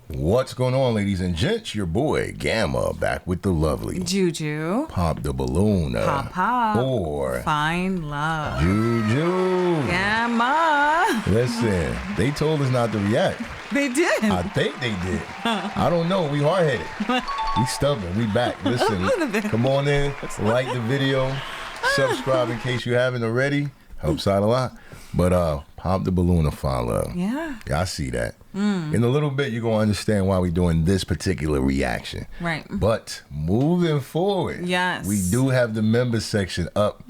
What's going on, ladies and gents? Your boy Gamma back with the lovely Juju. Pop the balloon. Pop. Or Find love. Juju. Gamma. Listen, they told us not to react. They did. I think they did. I don't know. We hard-headed. We stubborn. We back. Listen, come on in. Like the video. Subscribe in case you haven't already. Helps out a lot. But Pop the balloon or find love. Yeah. I see that. In a little bit, you're going to understand why we're doing this particular reaction. Right. But moving forward, yes, we do have the member section up.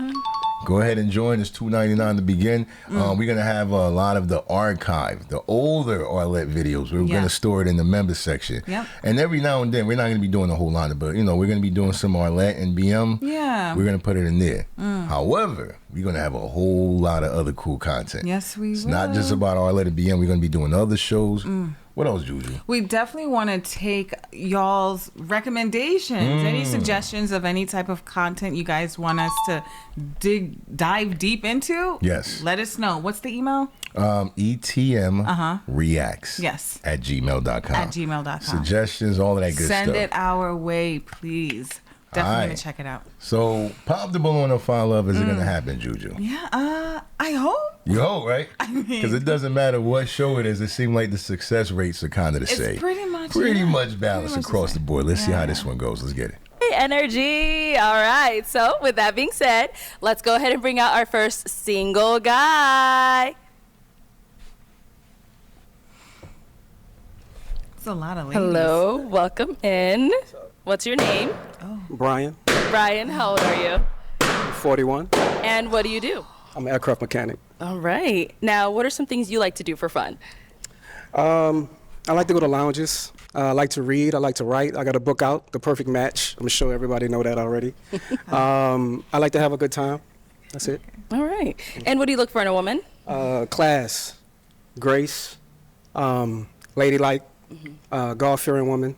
Go ahead and join. It's $2.99 to begin. We're going to have a lot of the archive, the older Arlette videos. We're going to store it in the member section. Yep. And every now and then, we're not going to be doing a whole lot of, but, we're going to be doing some Arlette and BM. Yeah. We're going to put it in there. However, we're going to have a whole lot of other cool content. Yes, we will. It's not just about Arlette and BM. We're going to be doing other shows. What else, Juju? We definitely want to take y'all's recommendations, any suggestions of any type of content you guys want us to dive deep into. Yes. Let us know. What's the email? etmreacts. Yes. At gmail.com. At gmail.com. Suggestions, all of that good stuff. Send it our way, please. Definitely gonna check it out. So, Pop the balloon or find love, is it going to happen, Juju? Yeah, I hope. You hope, right? I mean, because it doesn't matter what show it is. It seems like the success rates are kind of the same. It's pretty much balanced across the board. Let's see how this one goes. Let's get it. Energy. All right. So, with that being said, let's go ahead and bring out our first single guy. It's a lot of ladies. Hello. Welcome in. What's your name? Brian. Brian, how old are you? 41. And what do you do? I'm an aircraft mechanic. All right. Now, what are some things you like to do for fun? I like to go to lounges. I like to read. I like to write. I got a book out, The Perfect Match. I'm sure everybody know that already. I like to have a good time. That's it. All right. And what do you look for in a woman? Class, grace, ladylike, God-fearing woman,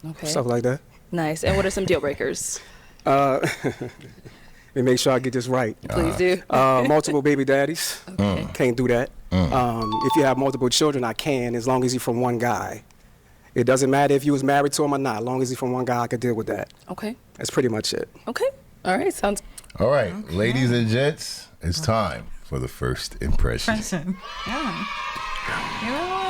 Okay. stuff like that. Nice. And what are some deal breakers? And make sure I get this right. Please do. Multiple baby daddies. Okay. Can't do that. If you have multiple children, I can, as long as you're from one guy. It doesn't matter if you was married to him or not. As long as you're from one guy, I could deal with that. Okay. That's pretty much it. Okay. All right. Sounds. All right, ladies and gents, it's time for the first impression. Yeah. You know what?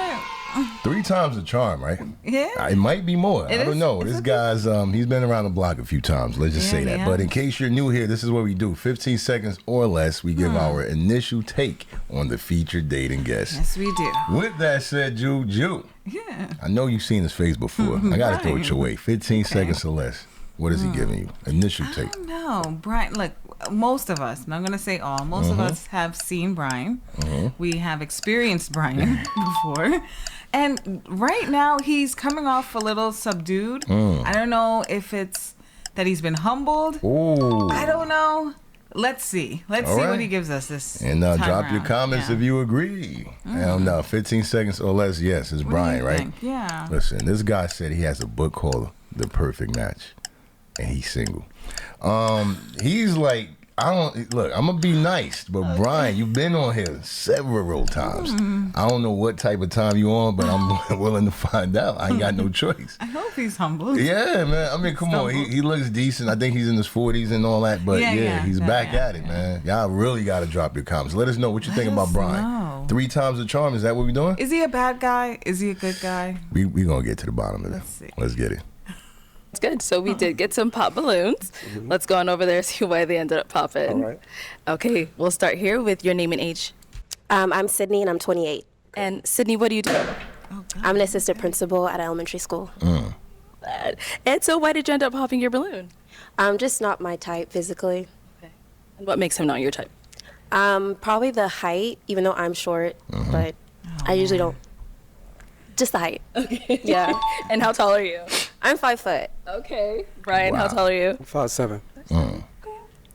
3 times the charm, right? Yeah. It might be more. It I don't is. know. It's This okay. guy's he's been around the block a few times. Let's just say that. Yeah. But in case you're new here, this is what we do. 15 seconds or less, we give our initial take on the featured dating guest. Yes, we do. With that said, Juju, Yeah. I know you've seen his face before. I gotta throw it your way. 15 seconds or less. What is he giving you? Initial I take. don't know. Brian, look, most of us, I'm not going to say all, most of us have seen Brian. We have experienced Brian before. And right now, he's coming off a little subdued. I don't know if it's that he's been humbled. Ooh. I don't know. Let's see. Let's All see right. what he gives us this And time drop your around. comments Yeah. if you agree. And 15 seconds or less, yes, it's What do Brian, you right? think? Yeah. Listen, this guy said he has a book called The Perfect Match, and he's single. He's like, I'm gonna be nice, but Brian, you've been on here several times. I don't know what type of time you on, but I'm willing to find out. I ain't got no choice. I hope he's humbled. Yeah, man. I mean, come on. He looks decent. I think he's in his 40s and all that. But he's back at it, man. Y'all really got to drop your comments. Let us know what you think about Brian. know. 3 times the charm. Is that what we're doing? Is he a bad guy? Is he a good guy? We going to get to the bottom of it. Let's see. Let's get it. It's good. So we did get some pop balloons. Let's go on over there and see why they ended up popping. All right. Okay. We'll start here with your name and age. I'm Sydney, and I'm 28. And Sydney, what do you do? Oh, God. I'm an assistant principal at an elementary school. And so why did you end up popping your balloon? Just not my type physically. Okay. And what makes him not your type? Probably the height, even though I'm short, but I usually don't. Just the height. Okay. Yeah. And how tall are you? I'm 5 foot. Okay. Brian, how Wow. tall are you? 5'7".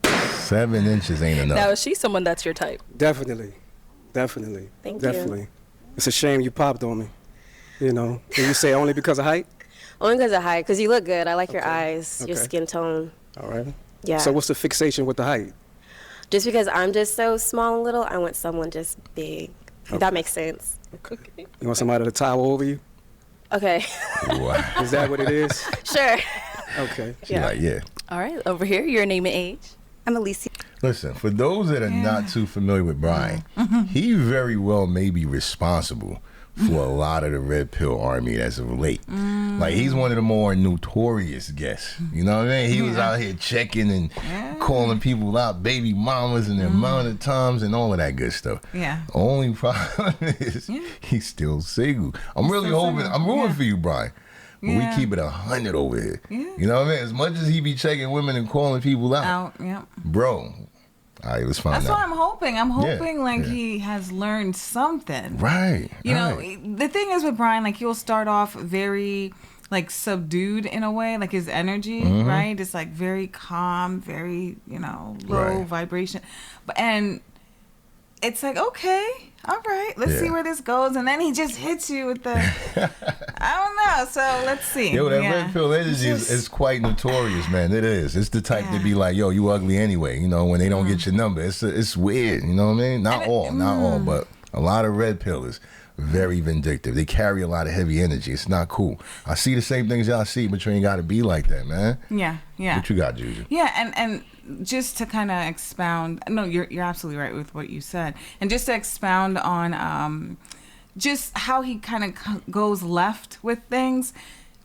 7 inches ain't enough. Now, is she someone that's your type? Definitely. Thank you. Definitely. It's a shame you popped on me. You know, can you say only because of height? Only because of height, because you look good. I like your eyes, your Okay. skin tone. All right. Yeah. So what's the fixation with the height? Just because I'm just so small and little, I want someone just big. If that makes sense. You want somebody to tower over you? Okay. Wow. Is that what it is? Sure. Okay. She's like, yeah. All right. Over here, your name and age. I'm Alicia. Listen, for those that are not too familiar with Brian, he very well may be responsible for a lot of the red pill army as of late. Like, he's one of the more notorious guests. You know what I mean? He was out here checking and calling people out, baby mamas and the amount of times and all of that good stuff. Yeah. Only problem is he's still single. I'm really hoping, I'm rooting for you, Brian. But we keep it 100 over here. Yeah. You know what I mean? As much as he be checking women and calling people out, bro. All right, let's find That's out. what I'm hoping. I'm hoping like yeah. he has learned something. Right. You right. know, the thing is with Brian, like he'll start off very like subdued in a way, like his energy, right? It's like very calm, very, you know, low vibration. And it's like, okay, all right, let's see where this goes. And then he just hits you with the, I don't know. So let's see. Yo, that red pill energy is quite notorious, man. It is. It's the type to be like, yo, you ugly anyway. You know, when they don't get your number, it's weird. You know what I mean? Not all, but a lot of red pillers. Very vindictive. They carry a lot of heavy energy. It's not cool. I see the same things y'all see, but you ain't got to be like that, man. Yeah. What you got, Juju? Yeah, and just to kind of expound, no, you're absolutely right with what you said, and just to expound on just how he kind of goes left with things.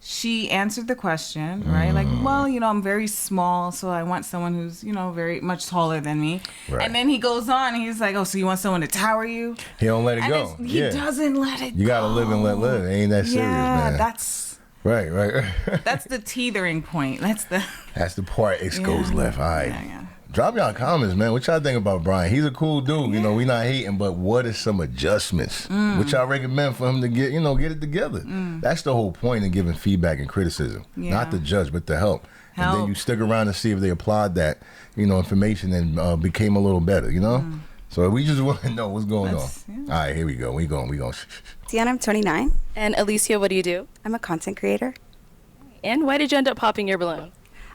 She answered the question, right? Like, well, you know, I'm very small, so I want someone who's, you know, very much taller than me. Right. And then he goes on, and he's like, oh, so you want someone to tower you? He don't let it And go. he doesn't let it go. You got to live and let live. It ain't that serious, man. That's Right. that's the teetering point. That's the part X goes left. All right. Yeah. Drop y'all comments, man. What y'all think about Brian? He's a cool dude. You know, we not hating, but what is some adjustments? What y'all recommend for him to get, get it together? That's the whole point of giving feedback and criticism. Not to judge, but to help. And then you stick around and see if they applied that, information and became a little better, So we just want to know what's going on. All right, here we go. We going. Deanna, I'm 29. And Alicia, what do you do? I'm a content creator. And why did you end up popping your balloon?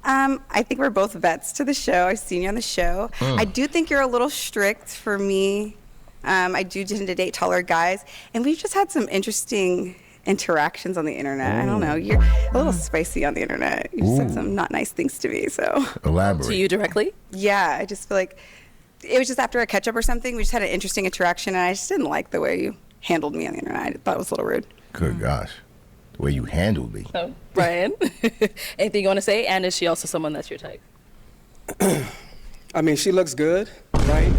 I think we're both vets to the show. I've seen you on the show. I do think you're a little strict for me. I do tend to date taller guys. And we've just had some interesting interactions on the internet. I don't know. You're a little spicy on the internet. You said some not nice things to me. So Elaborate. To you directly? yeah, I just feel like it was just after a catch up or something. We just had an interesting interaction, and I just didn't like the way you handled me on the internet. I thought it was a little rude. Good gosh. The way you handled me. So, Brian, anything you want to say? And is she also someone that's your type? I mean, she looks good, right?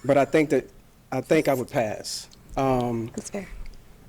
But I think I would pass. That's fair.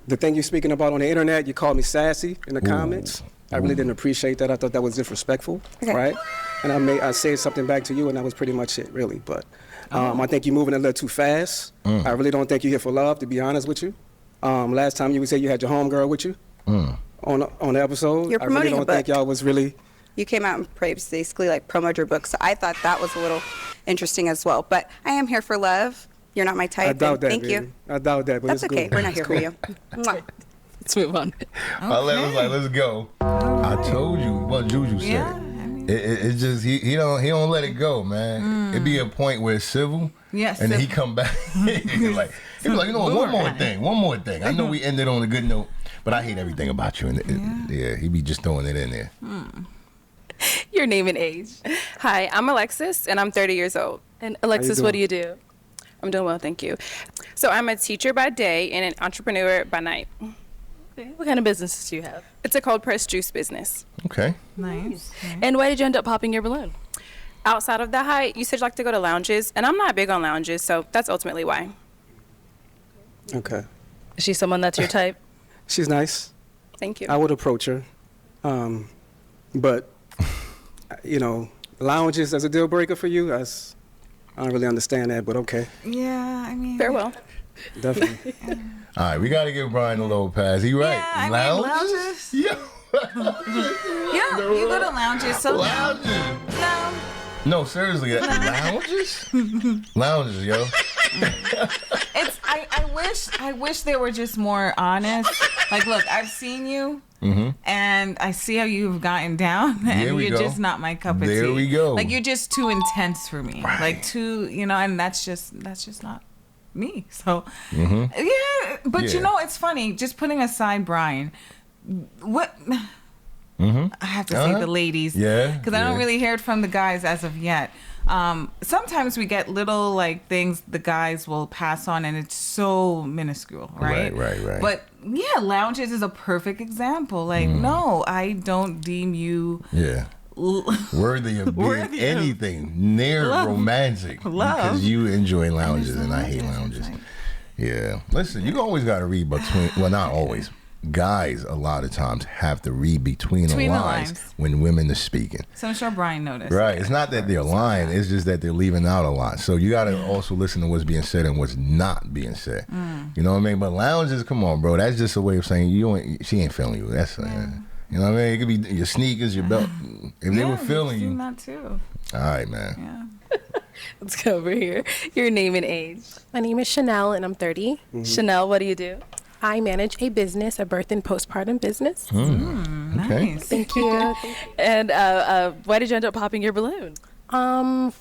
The thing you're speaking about on the internet, you called me sassy in the comments. I really didn't appreciate that. I thought that was disrespectful, right? And I said something back to you, and that was pretty much it, really. But I think you're moving a little too fast. I really don't think you're here for love, to be honest with you. Last time you would say you had your homegirl with you on the episode. You're I promoting really a don't think book. y'all was really. You came out and basically like promoted your book, so I thought that was a little interesting as well. But I am here for love. You're not my type. I doubt that. Thank baby. you. I doubt that, but That's it's okay. good. We're not here for you. Mwah. Let's move on. I was like, let's go. I told you what Juju said. Yeah, I mean, It's just he don't let it go, man. It be a point where it's civil, Yes, and then he civil. come back. he was like, you know what? One more thing. I know we ended on a good note, but I hate everything about you. And he be just throwing it in there. Your name and age. Hi, I'm Alexis, and I'm 30 years old. And Alexis, what do you do? I'm doing well, thank you. So I'm a teacher by day and an entrepreneur by night. Okay. What kind of businesses do you have? It's a cold pressed juice business. Okay. nice. And why did you end up popping your balloon? Outside of the height, you said you like to go to lounges, and I'm not big on lounges, so that's ultimately why. Okay. Is she someone that's your type? She's nice. Thank you. I would approach her. But, lounges as a deal breaker for you, I don't really understand that, but okay. Yeah, I mean, Farewell. Definitely. All right, we got to give Brian a little pass. He right. Yeah, I mean, lounges. Yeah. Yeah, you go to lounges. So Lounges. no, No, seriously, lounges? Lounges, yo. it's I wish they were just more honest. Like, look, I've seen you, and I see how you've gotten down, There and we you're go. just not my cup of tea. There we go. Like, you're just too intense for me. Right. Like, too, and that's just not. me. So, yeah. But you Yeah. know, it's funny. Just putting aside Brian, what I have to say, the ladies, Yeah, because I don't yeah. really hear it from the guys as of yet. Sometimes we get little like things the guys will pass on, and it's so minuscule, right? Right. But yeah, lounges is a perfect example. Like, no, I don't deem you Yeah. Worthy of being Worthy of anything near love. romantic Love. because you enjoy lounges And and I it's hate a lounges. lounge. Yeah. Listen, you always got to read between, well, not always. Guys, a lot of times, have to read between the Between the lines lines. when women are speaking. So I'm sure Brian noticed. Right. It's not that they're lying. It's just that they're leaving out a lot. So you got to also listen to what's being said and what's not being said. You know what I mean? But lounges, come on, bro. That's just a way of saying she ain't feeling you. That's you know what I mean? It could be your sneakers, your belt. If they were feeling you. you, That too. all right, man. Yeah. Let's go over here. Your name and age. My name is Chanel, and I'm 30. Chanel, what do you do? I manage a business, a birth and postpartum business. Okay. Nice. Thank you. And why did you end up popping your balloon?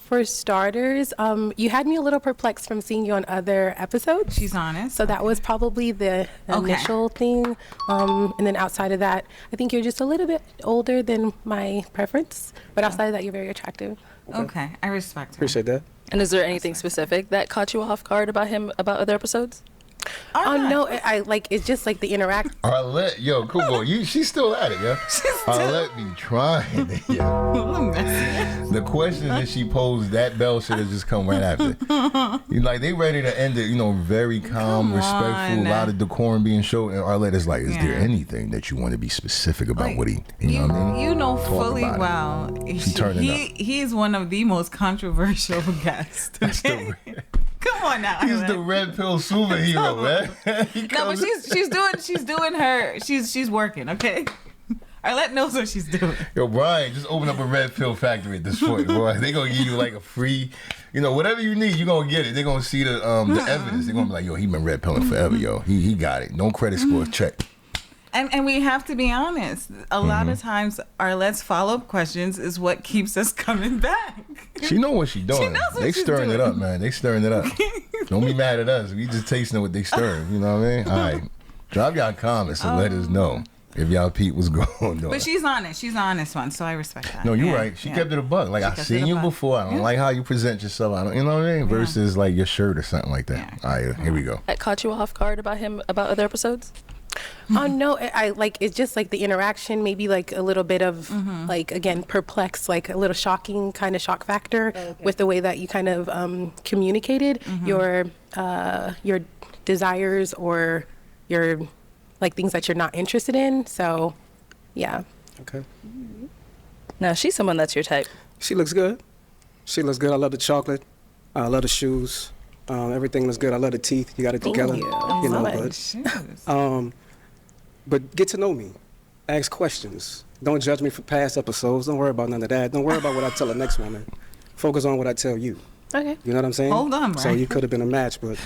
For starters, you had me a little perplexed from seeing you on other episodes. She's honest. So that was probably the Okay. initial thing. And then outside of that, I think you're just a little bit older than my preference. But outside of that, you're very attractive. Okay, I respect her. Appreciate that. And is there anything specific that caught you off guard about him, about other episodes? Oh, no, I like, it's just like the interact. Arlette, yo, cool boy. She's still at it, yo. Arlette be trying. A Yo. little messy. The question that she posed, that bell should have just come right after. Like, they ready to end it, very calm, Come respectful, on. a lot of decorum being shown. And Arlette is like, is there Yeah. anything that you want to be specific about Like, what he, you know what I mean? You know Talk fully about it. well. She turning He is one of the most controversial guests. That's the Okay? red- Come on now. He's the Arlette. red pill superhero, man. He No, but comes- she's doing her. She's working. Okay. Arlette knows what she's doing. Yo, Brian, just open up a red pill factory at this point, boy. They gonna give you like a free, whatever you need, you gonna get it. They gonna see the evidence. They gonna be like, yo, he been red pilling forever, yo. He got it. No credit score, check. And we have to be honest. A lot Mm-hmm. of times, Arlette's follow-up questions is what keeps us coming back. She know what she doing. knows what They she's stirring it doing. up, man. They stirring it up. Don't be mad at us. We just tasting what they stirring. You know what I mean? All right. Drop y'all comments and let us know if y'all peep what's going on. But she's honest. She's the honest one, so I respect that. No, you're Yeah, right. She yeah. kept it a buck. Like, I've kept it seen a you buck. before. I don't like how you present yourself. I don't, you know what I mean? Versus like your shirt or something like that. Yeah. All right, here we go. That caught you off guard about him, about other episodes? Oh no, I like, it's just like the interaction, maybe like a little bit of like, again, perplexed, like a little shocking kind of shock factor with the way that you kind of communicated your desires or your like things that you're not interested in. So yeah. Okay. Now, she's someone that's your type. She looks good. She looks good. I love the chocolate. I love the shoes. Everything looks good. I love the teeth. You got it Thank together. you. You know, Love it. but Shoes. But get to know me. Ask questions. Don't judge me for past episodes. Don't worry about none of that. Don't worry about what I tell the next woman. Focus on what I tell you. Okay. You know what I'm saying? Hold on, So Brian. you could have been a match, but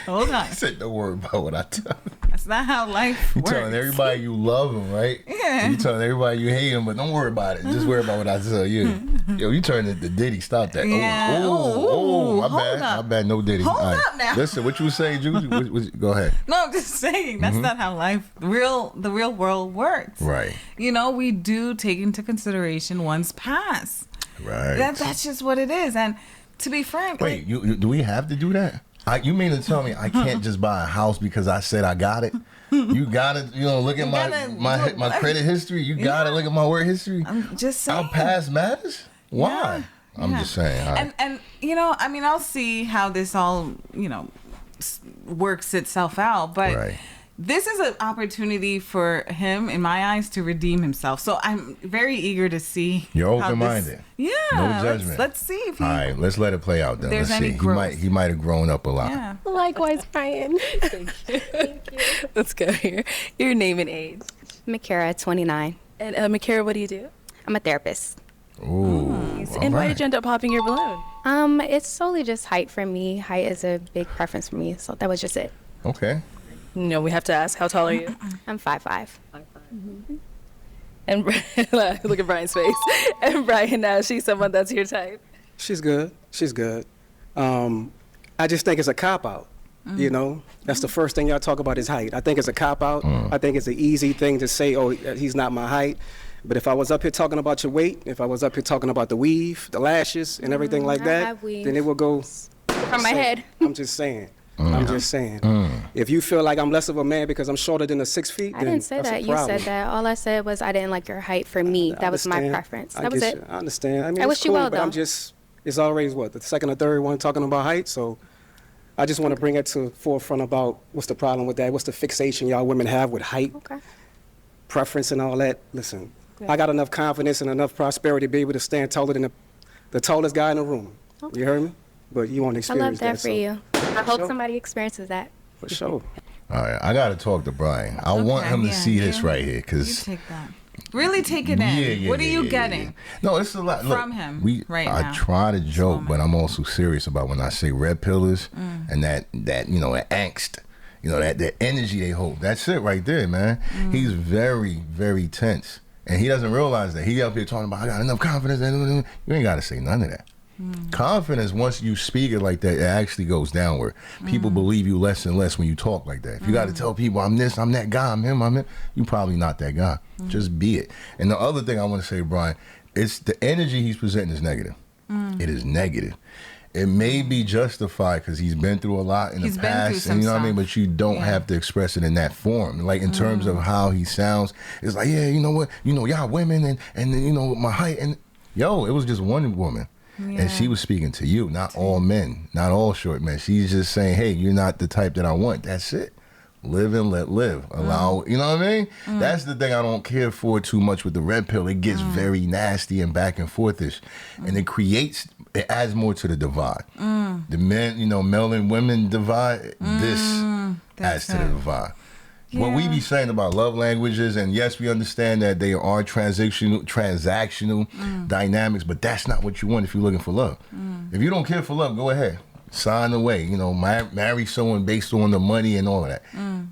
Hold on. I said, don't worry about what I tell you. That's not how life You works. telling everybody you love them, right? Yeah. You telling everybody you hate them, but don't worry about it. Just worry about what I tell you. Yo, you turning it to Diddy. Stop that. Yeah. My Hold bad. up. My bad. No Diddy. Hold All right. up now. Listen, what you was saying, Juicy? Go ahead. No, I'm just saying that's not how life, the real world works. Right. We do take into consideration one's past. Right. That's just what it is. And to be frank, Wait, do we have to do that? You mean to tell me I can't just buy a house because I said I got it? You gotta, look at my credit history. You gotta look at my work history. I'm just saying. Our past matters? Why? Yeah. I'm Yeah. just saying. All right. And I'll see how this all, works itself out. But Right. this is an opportunity for him, in my eyes, to redeem himself. So I'm very eager to see. You're how open-minded. Yeah. No let's- judgment. Let's see if he. All right, let's let it play out then. There's Let's any see. growth. He might have grown up a lot. Yeah. Likewise, Brian. Let's go here. Your name and age. Makara, 29. And Makara, what do you do? I'm a therapist. Ooh. And why did you end up popping your balloon? It's solely just height for me. Height is a big preference for me, so that was just it. Okay. No, we have to ask, how tall are you? I'm 5'5". And look at Brian's face. And Brian, now she's someone that's your type. she's good. She's good. I just think it's a cop-out, you know? That's the first thing y'all talk about is height. I think it's a cop-out. I think it's an easy thing to say, oh, he's not my height. But if I was up here talking about your weight, if I was up here talking about the weave, the lashes, and everything like that, then it will go... From my head. I'm just saying. I'm just saying. If you feel like I'm less of a man because I'm shorter than the 6 feet, I didn't say that. You said that. All I said was I didn't like your height for me. That was my preference. That was it. I understand. I mean, I wish you well, but though. I'm just, it's always what, the second or third one talking about height. So I just want to bring it to the forefront about what's the problem with that. What's the fixation y'all women have with height, preference and all that. Listen, I got enough confidence and enough prosperity to be able to stand taller than the tallest guy in the room. You heard me? But you want to I love experience that for you. I hope sure. somebody experiences that. For sure. All right, I got to talk to Brian. I want him to see this right here You because take that. Really take it in. What are you getting? No, it's a lot. Look, from him I now? try to joke, but I'm also serious about when I say red pillars and that you know, that angst, you know, that energy they hold. That's it right there, man. He's very, very tense. And he doesn't realize that. He up here talking about, I got enough confidence. You ain't got to say none of that. Confidence, once you speak it like that, it actually goes downward. People believe you less and less when you talk like that. If you got to tell people, I'm this, I'm that guy, I'm him, you probably not that guy. Just be it. And the other thing I want to say, Brian, it's the energy he's presenting is negative. It is negative. It may be justified because he's been through a lot in the past, and you know what I mean. But you don't have to express it in that form. Like in terms of how he sounds, it's like, yeah, you know what, you know, y'all women, and you know my height, and yo, it was just one woman. And she was speaking to you, not all men, not all short men. She's just saying, hey, you're not the type that I want. That's it. Live and let live. Allow, you know what I mean? That's the thing I don't care for too much with the red pill. It gets very nasty and back and forthish. And it adds more to the divide. The men, you know, male and women divide. This adds to the divide. What we be saying about love languages, and yes, we understand that they are transactional dynamics, but that's not what you want if you're looking for love. If you don't care for love, go ahead. Sign away. You know, marry someone based on the money and all of that.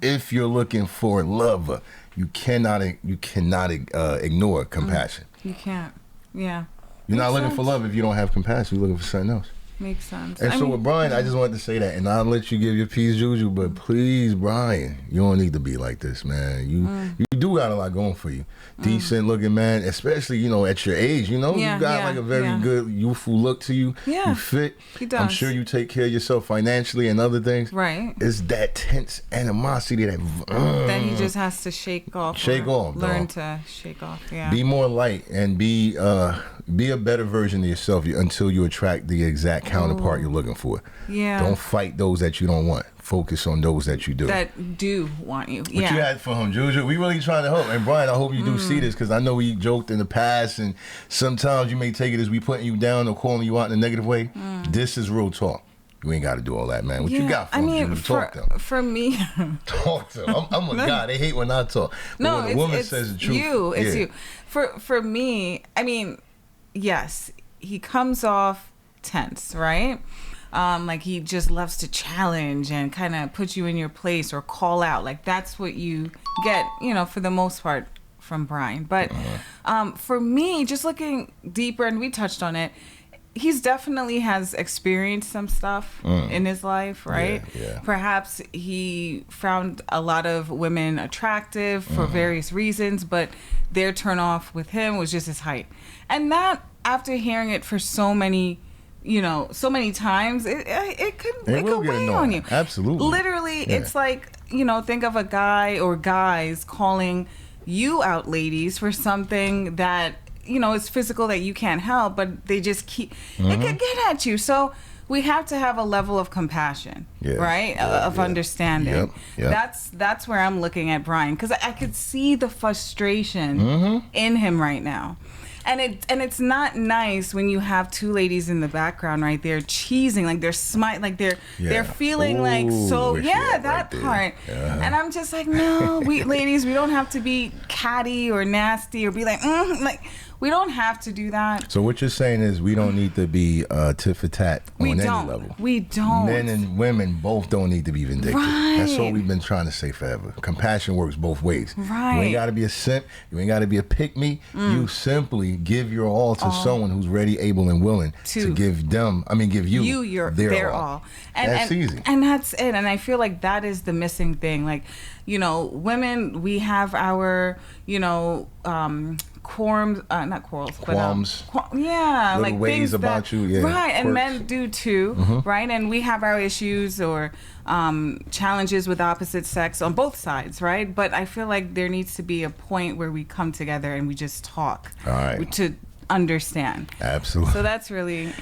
If you're looking for love, you cannot ignore compassion. You can't. Yeah. You're not looking for love if you don't have compassion. You're looking for something else. Makes sense. And so with Brian, I just wanted to say that, and I'll let you give your piece, Juju, but please, Brian, you don't need to be like this, man. You do got a lot going for you. Decent looking man, especially, you know, at your age, you know, you got like a very good youthful look to you. Yeah. You fit. He does. I'm sure you take care of yourself financially and other things. Right. It's that tense animosity that he just has to shake off. Learn to shake off. Yeah. Be more light and be a better version of yourself until you attract the exact counterpart you're looking for. Yeah. Don't fight those that you don't want. Focus on those that you do. That do want you. What you had for him, Juju? We really trying to help. And Brian, I hope you do see this, because I know we joked in the past, and sometimes you may take it as we putting you down or calling you out in a negative way. This is real talk. You ain't got to do all that, man. What you got for him, Juju? Talk to him. For me. Talk to him. I'm a guy. They hate when I talk. But No, when a woman says the truth. It's you. For me, I mean, yes, he comes off tense, right? Like he just loves to challenge and kind of put you in your place or call out. Like that's what you get, you know, for the most part from Brian. But for me, just looking deeper, and we touched on it, he's definitely has experienced some stuff in his life, right? Yeah. Perhaps he found a lot of women attractive for various reasons, but their turn off with him was just his height. And that, after hearing it for so many times, it could weigh on you. Absolutely. Literally, it's like, you know, think of a guy or guys calling you out, ladies, for something that, you know, is physical that you can't help, but they just keep, it could get at you. So we have to have a level of compassion, right? Of understanding. Yep. That's where I'm looking at Brian, because I could see the frustration in him right now. And it's not nice when you have two ladies in the background right there cheesing, like they're smiling, like they're feeling like so that right part. And I'm just like, no, we ladies, we don't have to be catty or nasty or be like we don't have to do that. So what you're saying is we don't need to be tit for tat on any level. We don't. Men and women both don't need to be vindictive. Right. That's what we've been trying to say forever. Compassion works both ways. Right. You ain't got to be a simp. You ain't got to be a pick-me. You simply give your all to someone who's ready, able, and willing to give you your their all. That's easy. And that's it. And I feel like that is the missing thing. Like, you know, women, we have our, you know, qualms, not quarrels, qualms. But little like ways things about that, you, yeah. right, and quirks. men do too, right? And we have our issues or challenges with opposite sex on both sides, right? But I feel like there needs to be a point where we come together and we just talk, all right, to understand. Absolutely. So that's really,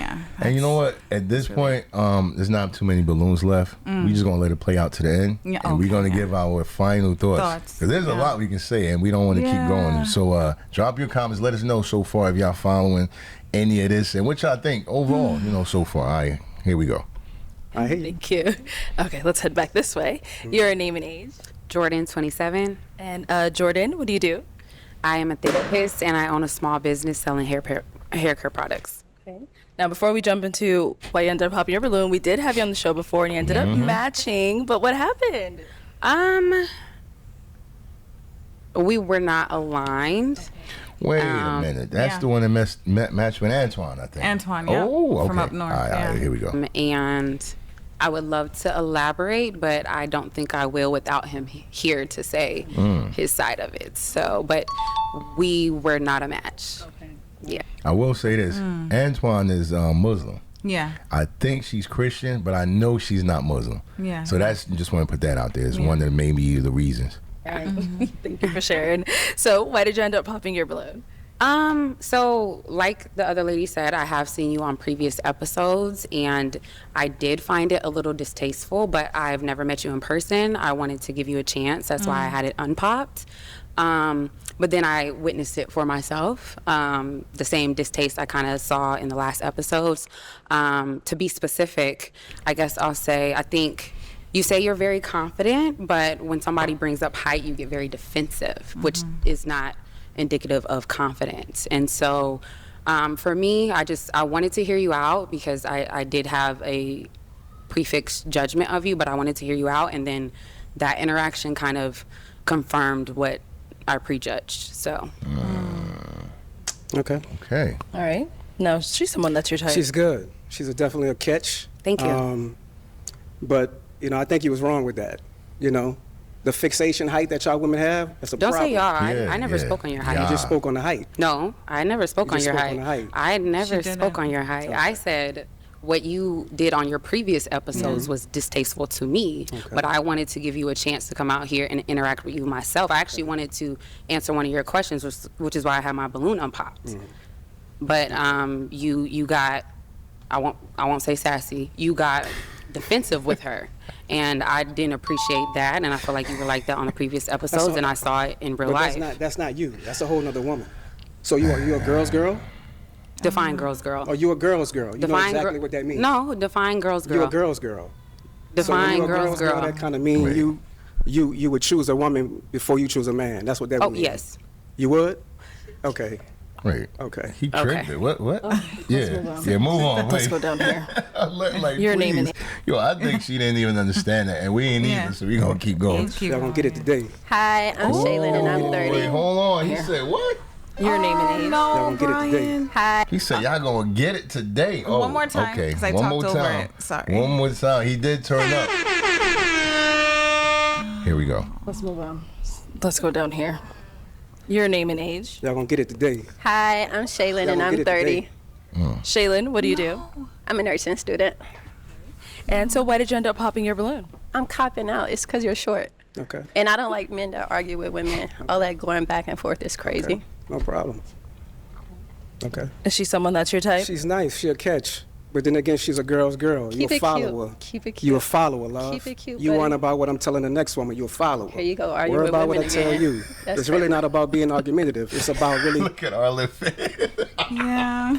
and you know what? At this point, there's not too many balloons left. We just gonna let it play out to the end, and we're gonna give our final thoughts. Because there's a lot we can say, and we don't want to keep going. So drop your comments. Let us know so far if y'all following any of this and what y'all think overall. You know, so far. All right, here we go. Thank you. Okay, let's head back this way. Your name and age? Jordan, 27. And Jordan, what do you do? I am a therapist, and I own a small business selling hair care products. Okay. Now, before we jump into why you ended up popping your balloon, we did have you on the show before, and you ended up matching. But what happened? We were not aligned. Wait a minute. That's the one that matched with Antoine, I think. Antoine, yeah. Oh, okay. From up north. All right, here we go. And I would love to elaborate, but I don't think I will without him here to say his side of it. So, but we were not a match. Okay. Yeah. I will say this. Antoine is Muslim. Yeah. I think she's Christian, but I know she's not Muslim. Yeah. So that's, just want to put that out there. It's one of maybe the reasons. Thank you for sharing. So why did you end up popping your balloon? So like the other lady said, I have seen you on previous episodes, and I did find it a little distasteful, but I've never met you in person. I wanted to give you a chance. That's why I had it unpopped. But then I witnessed it for myself. The same distaste I kind of saw in the last episodes. To be specific, I guess I'll say, I think you say you're very confident, but when somebody brings up height, you get very defensive, which is not indicative of confidence. And so for me, I wanted to hear you out because I did have a prefixed judgment of you, but I wanted to hear you out. And then that interaction kind of confirmed what I prejudged. So. Okay. All right. No, she's someone that's your type. She's good. She's definitely a catch. Thank you. But, you know, I think he was wrong with that. You know, the fixation height that y'all women have, that's a Don't problem. say y'all. I never spoke on your height. You just spoke on the height. No, I never spoke on your height. I never She spoke didn't. on your height. I said what you did on your previous episodes was distasteful to me, but I wanted to give you a chance to come out here and interact with you myself. I actually wanted to answer one of your questions, which is why I had my balloon unpopped. But you got, I won't say sassy, you got defensive with her. And I didn't appreciate that, and I feel like you were like that on the previous episodes, and I saw it in real life. That's not you. That's a whole nother woman. So you a girl's girl? Define girl's girl. Or you a girl's girl? You know exactly what that means. No, define girl's girl. You a girl's girl. Define so girl's girl. That kind of mean you would choose a woman before you choose a man. That's what that would mean. Oh, yes. You would? Okay. Wait. Okay. He tricked it. What? Yeah, move on. Let's go down here. Like, Your name please. and Yo, I think she didn't even understand that, and we ain't either, so we gonna keep going. Y'all gonna get it today. Hi, I'm Shaylin and I'm 30. Wait, hold on. He said what? Your name and age. Y'all gonna get it today. Hi. He said y'all gonna get it today. Oh, One more time, Okay, 'cause I one talked more over time. it. Sorry. One more time. He did turn up. Here we go. Let's move on. Let's go down here. Your name and age. Y'all gonna get it today. Hi, I'm Shaylin Y'all and gonna I'm get it 30. today. Shaylin, what do you do? I'm a nursing student. And so why did you end up popping your balloon? I'm copping out. It's because you're short. Okay. And I don't like men that argue with women. All that going back and forth is crazy. Okay. No problem. Okay. Is she someone that's your type? She's nice. She'll catch. But then again, she's a girl's girl. Keep You a it follower. cute. Keep it You a cute. follower, love. Keep it cute, You buddy. want about what I'm telling the next woman. You a follower. Here you go, argue Worry with about what women I tell again. you. That's It's really crazy. not about being argumentative. It's about really. Look at Arlen. Yeah.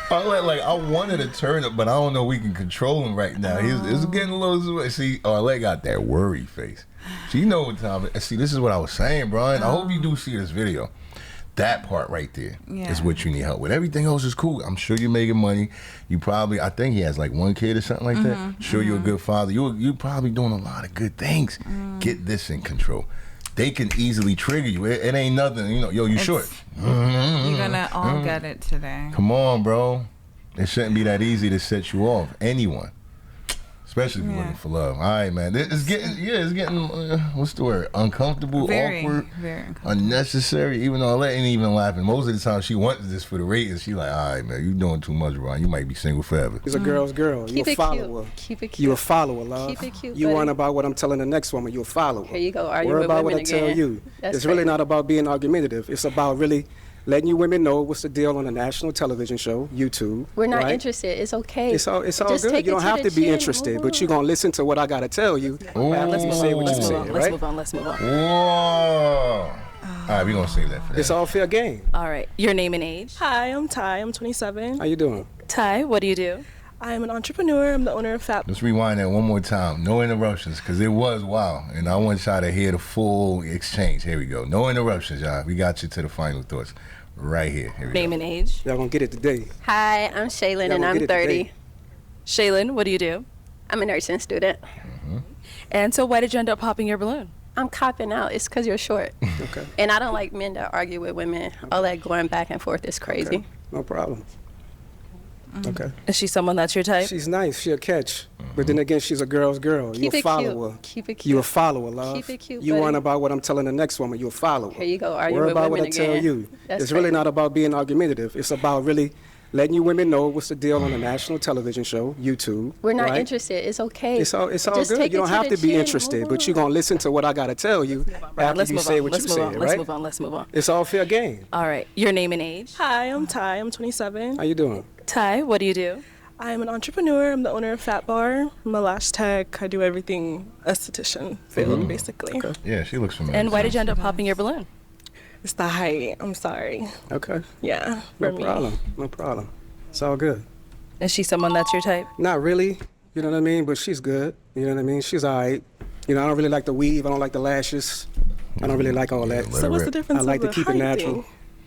Arlen, like I wanted to turn it, but I don't know we can control him right now. He's getting a little. See, Arlen got that worry face. She know what time. See, this is what I was saying, Brian. I hope you do see this video. That part right there is Yeah. what you need help with. Everything else is cool. I'm sure you're making money. You probably, I think he has like one kid or something like that. Sure, you're a good father. You're probably doing a lot of good things. Get this in control. They can easily trigger you. It ain't nothing. You know, yo, you short. You're gonna all get it today. Come on, bro. It shouldn't be that easy to set you off. Anyone. Especially if you're looking for love. All right, man. It's getting, what's the word? Uncomfortable, awkward, very uncomfortable. unnecessary. Even though I ain't even laughing. Most of the time she wants this for the ratings. She like, all right, man, you doing too much, Ron. You might be single forever. He's a girl's girl. Keep You a it follower. cute. Keep it cute. You a follower, love. Keep it cute, You buddy. worrying about what I'm telling the next woman. You a follower. Here you go, arguing Worry with about what I women tell again. you. That's It's really crazy. not about being argumentative. It's about really letting you women know what's the deal on a national television show, YouTube. We're not right? interested. It's okay. It's all Just good. take You it don't to have the to be chin. interested, Move but you're on. gonna listen to what I gotta tell you. Let's you move say on. what Let's you move say, on. right? Let's move on. Let's move on. Whoa. All right, we're going to save that for that. It's all fair game. All right. Your name and age? Hi, I'm Ty. I'm 27. How you doing? Ty, what do you do? I'm an entrepreneur. I'm the owner of Fat. Let's rewind that one more time. No interruptions, because it was wow. And I want y'all to hear the full exchange. Here we go. No interruptions, y'all. We got you to the final thoughts right here. Here we Name go. and age? Y'all gonna get it today. Hi, I'm Shaylin, Y'all and gonna I'm get it 30. today. Shaylin, what do you do? I'm a nursing student. And so why did you end up popping your balloon? I'm copping out. It's because you're short. Okay. And I don't like men that argue with women. All that going back and forth is crazy. Okay. No problem. Okay. Is she someone that's your type? She's nice. She'll catch. But then again, she's a girl's girl. You Keep a it follower. cute. Keep it You a cute. follower, love. Keep it cute, You buddy. worrying about what I'm telling the next woman. You a follower. Here you go, arguing Worry with about what I women tell again. you. That's It's really crazy. not about being argumentative. It's about really letting you women know what's the deal on a national television show, YouTube. We're not right? interested. It's okay. It's all Just good. take You it don't have the to be chin. interested, Move but you're on. gonna listen to what I gotta tell you after Let's you move say on. what Let's you move say, on. right? Let's move on. Let's move on. It's all fair game. All right. Your name and age? Hi, I'm Ty. I'm 27. How you doing? Ty, what do you do? I'm an entrepreneur. I'm the owner of Fat Bar. I'm a lash tech. I do everything esthetician field, basically. Yeah, she looks familiar. And why did you end up popping your balloon? It's the height. I'm sorry. Okay. Yeah, No for me. problem. No problem. It's all good. Is she someone that's your type? Not really. You know what I mean? But she's good. You know what I mean? She's all right. You know, I don't really like the weave. I don't like the lashes. I don't really like all that. let So her what's the rip. difference I like of to the keep it height natural.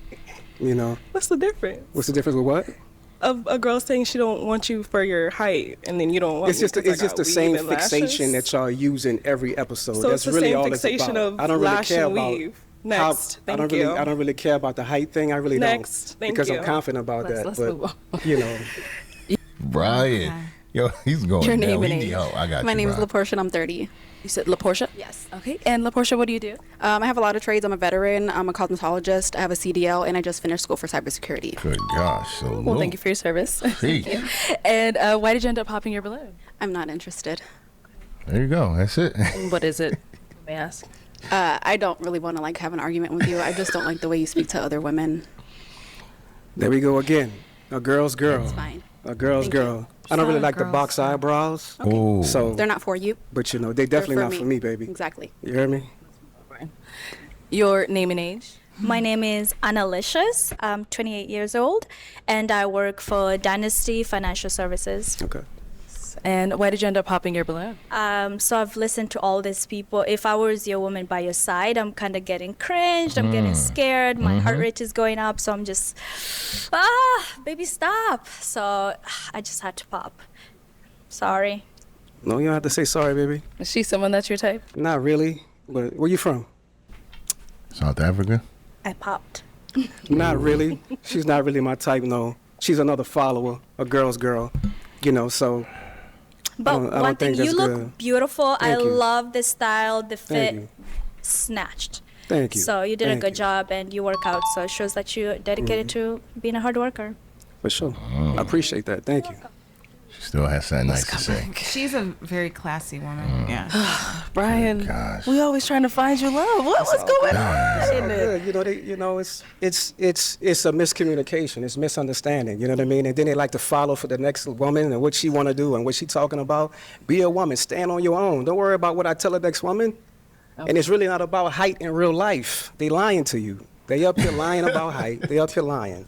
thing? You know? What's the difference? What's the difference with what? Of a girl saying she don't want you for your height, and then you don't want It's me just 'cause I it's just got the same weave and fixation lashes? that y'all use in every episode. So That's it's the really same all fixation it's about. of I don't really lash care and about weave. Next, I don't thank really you. I don't really care about the height thing. I really Next, don't thank because you. I'm confident about that. Let's but move on. you know, Brian. Yo, he's going Your down. name We and need age. help. I got My you, name is Brian. LaPortia and I'm 30. You said LaPortia? Yes. Okay. And LaPortia, what do you do? I have a lot of trades. I'm a veteran. I'm a cosmetologist. I have a CDL and I just finished school for cybersecurity. Good gosh. So Well, thank you for your service. Hey, And why did you end up popping your balloon? I'm not interested. there you go. That's it. What is it? May I ask? I don't really want to like have an argument with you. I just don't like the way you speak to other women. there we go again. A girl's girl. It's fine. A girl's Thank girl. I don't really not a like the girl's box girl. eyebrows. Oh, So, They're not for you. but you know, they definitely They're not for me, baby. Exactly. You hear me? Your name and age? My name is Annalicious. I'm 28 years old, and I work for Dynasty Financial Services. Okay. And why did you end up popping your balloon? So I've listened to all these people. If I was your woman by your side, I'm kind of getting cringed. I'm getting scared. My heart rate is going up. So I'm just, baby, stop. So I just had to pop. Sorry. No, you don't have to say sorry, baby. Is she someone that's your type? Not really. But where you from? South Africa. I popped. Not really. She's not really my type, no. She's another follower, a girl's girl, you know, so But I don't one thing, think you that's look good. beautiful. I Thank you. love the style, the fit, you. snatched. Thank you. So you did a Thank good you. job, and you work out. So it shows that you're dedicated to being a hard worker. For sure. I appreciate that. Thank you. She still has something nice to say. She's a very classy woman. Yeah. Brian, Gosh. we always trying to find you love. What's going on? Good. You know, it's a miscommunication. It's misunderstanding. You know what I mean? And then they like to follow for the next woman and what she want to do and what she talking about. Be a woman. Stand on your own. Don't worry about what I tell the next woman. And it's really not about height in real life. They lying to you. They up here lying about height. They up here lying.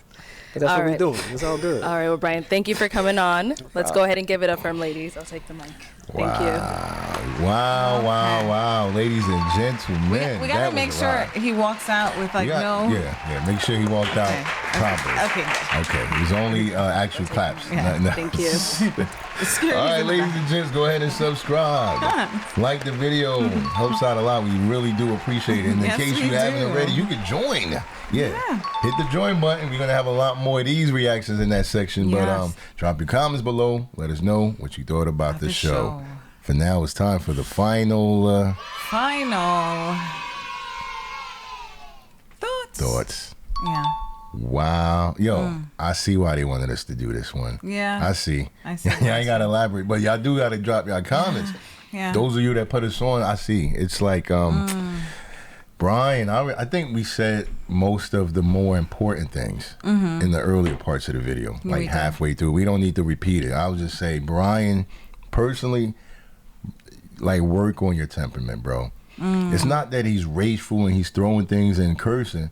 But that's All what right. we're doing. It's all good. All right, well, Brian, thank you for coming on. Let's go ahead and give it up for him, ladies. I'll take the mic. Thank you. Wow. Ladies and gentlemen. We gotta make sure he walks out with like no. Yeah. Make sure he walked out properly. Okay. He's only actual claps. Yeah. Thank you. All right, ladies and gents, go ahead and subscribe. Like the video. Helps out a lot. We really do appreciate it. And in case you haven't already, you can join. Yeah. Hit the join button. We're going to have a lot more of these reactions in that section. But drop your comments below. Let us know what you thought about the show. For now, it's time for the final... thoughts. Yeah. Wow. Yo, I see why they wanted us to do this one. Yeah. I see. Y'all ain't got to elaborate, but y'all do got to drop y'all comments. Yeah. Those of you that put us on, I see. It's like, Brian, I think we said most of the more important things in the earlier parts of the video, like halfway through. We don't need to repeat it. I would just say, Brian, personally, like, work on your temperament, bro. It's not that he's rageful and he's throwing things and cursing.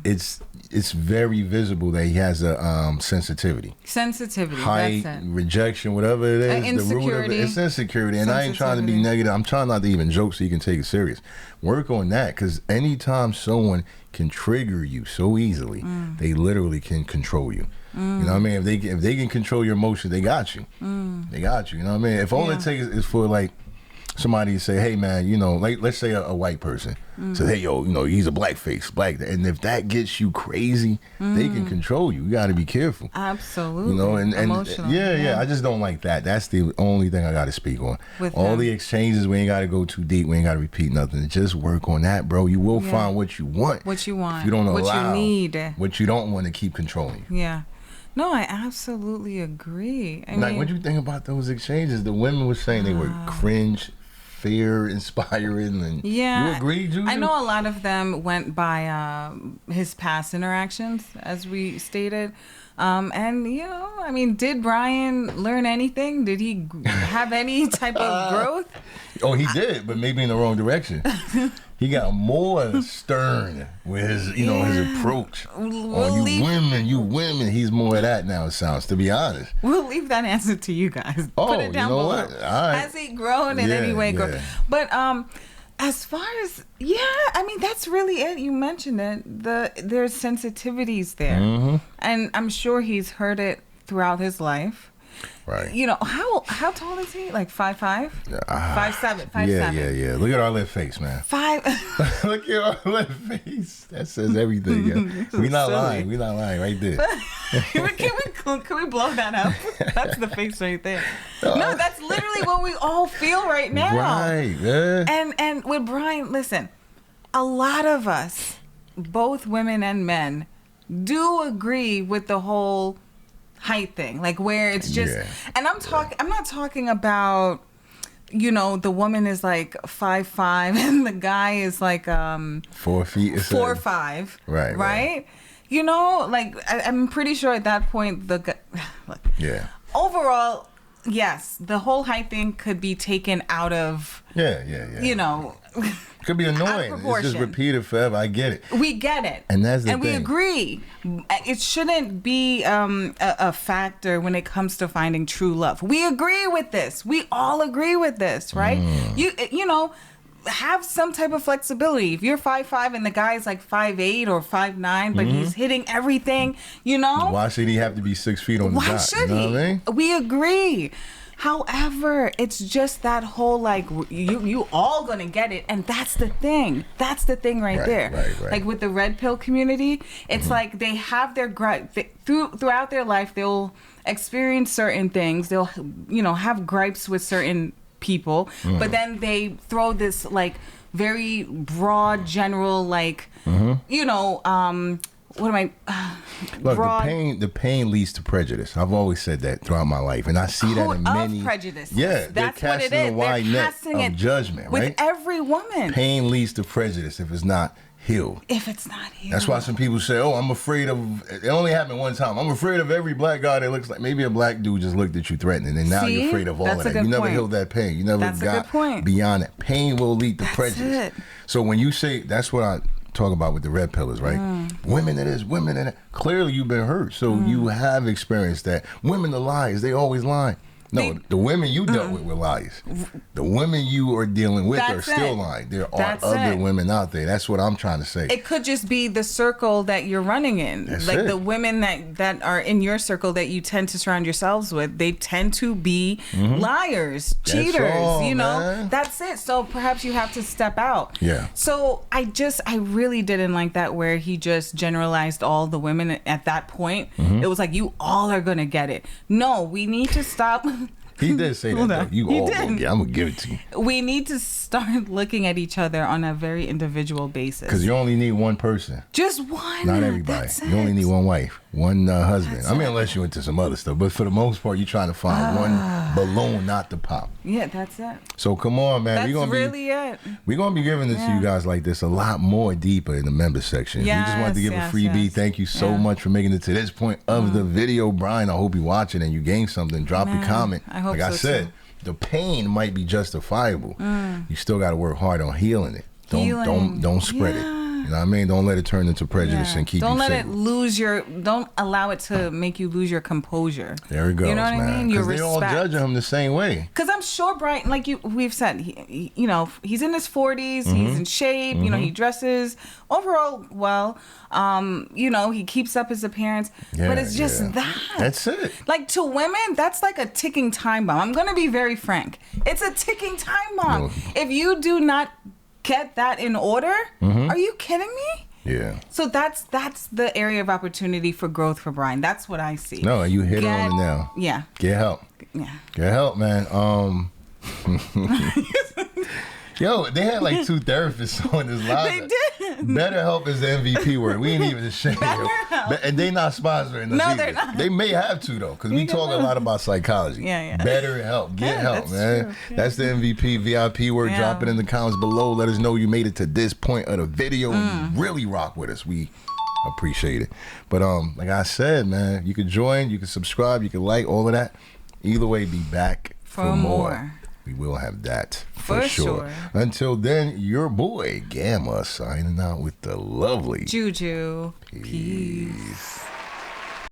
It's very visible that he has a sensitivity. Height, that's it. Rejection, whatever it is, the root of it, it's insecurity. And I ain't trying to be negative. I'm trying not to even joke so you can take it serious. Work on that, because anytime someone can trigger you so easily, they literally can control you. You know what I mean? If they can control your emotion, they got you. They got you. You know what I mean? If all it takes is for like somebody to say, hey man, you know, like let's say a white person says, hey yo, you know, he's a black, and if that gets you crazy, they can control you. You got to be careful. Absolutely. You know, and emotional. Yeah, I just don't like that. That's the only thing I got to speak on. The exchanges, we ain't got to go too deep. We ain't got to repeat nothing. Just work on that, bro. You will find what you want. What you want. If you don't allow what you need. What you don't want to keep controlling you. Yeah. No, I absolutely agree. I mean, what do you think about those exchanges? The women were saying they were cringe, fear inspiring, and you agree, Juju? I know a lot of them went by his past interactions, as we stated. And, you know, I mean, did Brian learn anything? Did he have any type of growth? Oh, he did, but maybe in the wrong direction. He got more stern with his, you know, his approach. You women, he's more of that now, it sounds, to be honest. We'll leave that answer to you guys. Put it down below. What? All right. Has he grown in any way? But as far as, I mean, that's really it. You mentioned it. There's sensitivities there. And I'm sure he's heard it throughout his life. Right. You know, how tall is he? Like 5'5"? 5'7". 5'7". Yeah. Look at our left face, man. Look at our left face. That says everything. Yeah. We not lying right there. Can we blow that up? That's the face right there. No, that's literally what we all feel right now. Right. Yeah. And with Brian, listen, a lot of us, both women and men, do agree with the whole height thing, like where it's just, and I'm not talking about, you know, the woman is like 5'5" and the guy is like 4 feet, 4'5", right? You know, like I'm pretty sure at that point the guy, look, overall, yes, the whole height thing could be taken out of, you know. Could be annoying. It's just repeated forever. I get it. We get it. And that's the thing. We agree. It shouldn't be a factor when it comes to finding true love. We agree with this. We all agree with this, right? You know, have some type of flexibility. If you're 5'5" and the guy's like 5'8" or 5'9", but he's hitting everything, you know? Why should he have to be 6 feet on the dot? Why should he? What I mean? We agree. However, it's just that whole like you all gonna get it, and that's the thing. That's the thing right there. Right. Like with the red pill community, it's like they have their throughout their life. They'll experience certain things. They'll have gripes with certain people, but then they throw this like very broad, general like what am I? Look, the pain leads to prejudice. I've always said that throughout my life, and I see that in many prejudice. Yeah, that's they're casting a wide net of judgment, with right? every woman. Pain leads to prejudice if it's not healed. That's why some people say, "Oh, I'm afraid of." It only happened one time. I'm afraid of every black guy that looks like maybe a black dude just looked at you threatening, and now you're afraid of all of that. You never healed that pain. You never got beyond it. Pain will lead to prejudice. So when you say, that's what I talk about with the red pillars, right? Women it is, women it is. Clearly you've been hurt, so you have experienced that. Women are liars, they always lie. No, the women you dealt with were liars. The women you are dealing with are still lying. There are other women out there. That's what I'm trying to say. It could just be the circle that you're running in. The women that are in your circle that you tend to surround yourselves with, they tend to be liars, cheaters, you know. Man. That's it. So perhaps you have to step out. Yeah. So I really didn't like that where he just generalized all the women at that point. It was like, you all are going to get it. No, we need to stop. He did say that, though. You all will get. I'm going to give it to you. We need to start looking at each other on a very individual basis. Because you only need one person. Just one. Not everybody. You only need one wife, one husband. I mean, unless you're into some other stuff. But for the most part, you're trying to find one balloon not to pop. Yeah, that's it. So come on, man. That's really it. We're going to be giving this to you guys like this a lot more deeper in the member section. We just wanted to give a freebie. Thank you so much for making it to this point of the video. Brian, I hope you watch it and you gained something. Drop your comment. Like I said, the pain might be justifiable. You still got to work hard on healing it. Don't spread it. You know what I mean? Don't let it turn into prejudice and keep you Don't allow it to make you lose your composure. There it goes, you know what I mean? Your respect. They're all judging him the same way. Because I'm sure Brian, like we've said, you know, he's in his 40s, he's in shape, you know, he dresses overall well. You know, he keeps up his appearance, but it's just that. That's it. Like to women, that's like a ticking time bomb. I'm going to be very frank. It's a ticking time bomb. No. If you do not get that in order, are you kidding me? Yeah. So that's the area of opportunity for growth for Brian. That's what I see. No, you hit it on it now. Yeah. Get help. Yeah. Get help, man. Yo, they had like 2 therapists on this live. They did. BetterHelp is the MVP word. We ain't even ashamed. And they not sponsoring us No, either. they're not. They may have to though, because we talk a lot about psychology. Yeah. BetterHelp. Get help, man. True. Yeah. That's the MVP VIP word. Drop it in the comments below. Let us know you made it to this point of the video. And you really rock with us. We appreciate it. But like I said, man, you can join, you can subscribe, you can like, all of that. Either way, be back for more. We will have that for sure. Until then, your boy Gamma signing out with the lovely Juju. Peace.